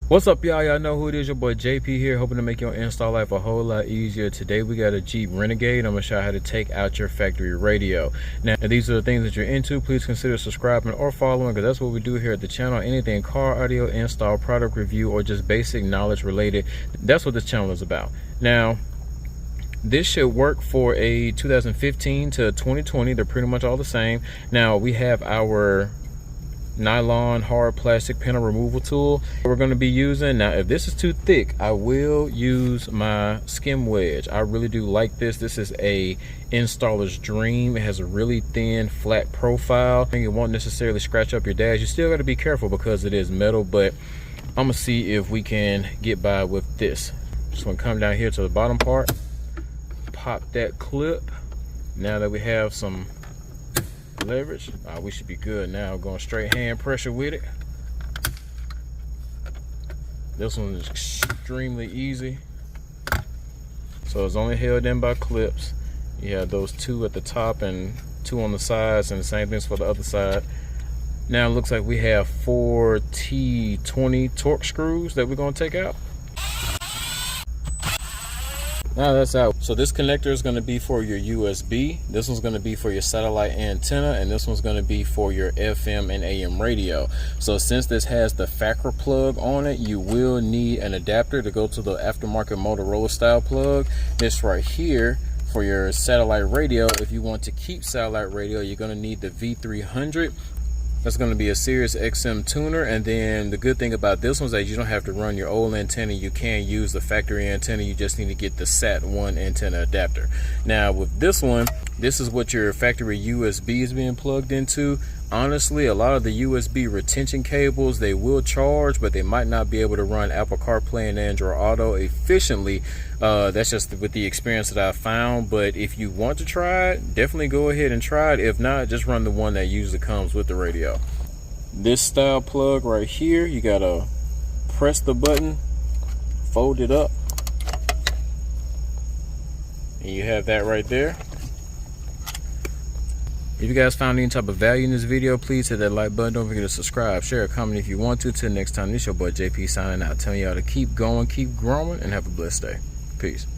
What's up, y'all? Y'all know who it is. Your boy JP here, hoping to make your install life a whole lot easier. Today we got a Jeep Renegade. I'm gonna show you how to take out your factory radio. Now, if these are the things that you're into, please consider subscribing or following, because that's what we do here at the channel. Anything car audio install, product review, or just basic knowledge related, that's what this channel is about. Now, this should work for a 2015 to 2020. They're pretty much all the same. Now, we have our nylon hard plastic panel removal tool we're going to be using. Now, if this is too thick, I will use my skim wedge. I really do like this. This is a installer's dream. It has a really thin, flat profile. It won't necessarily scratch up your dash. You still got to be careful because it is metal, but I'm gonna see if we can get by with this. Just gonna come down here to the bottom part, pop that clip. Now that we have some leverage, we should be good. Now going straight hand pressure with it. This one is extremely easy, so it's only held in by clips. You have those two at the top and two on the sides, and the same things for the other side. Now it looks like we have 4 T20 Torx screws that we're going to take out. Now that's out. So this connector is going to be for your USB. This one's going to be for your satellite antenna, and this one's going to be for your FM and AM radio. So since this has the FACRA plug on it, you will need an adapter to go to the aftermarket Motorola style plug. This right here for your satellite radio. If you want to keep satellite radio, you're going to need the V300. That's going to be a Sirius XM tuner. And then the good thing about this one is that you don't have to run your old antenna. You can use the factory antenna. You just need to get the SAT1 antenna adapter. Now with this one, this is what your factory USB is being plugged into. Honestly, a lot of the USB retention cables, they will charge, but they might not be able to run Apple CarPlay and Android Auto efficiently. That's just with the experience that I found. But if you want to try it, definitely go ahead and try it. If not, just run the one that usually comes with the radio. This style plug right here, you gotta press the button, fold it up, and you have that right there. If you guys found any type of value in this video, please hit that like button. Don't forget to subscribe, share, a comment if you want to. Till next time, this is your boy JP signing out, telling y'all to keep going, keep growing, and have a blessed day. Peace.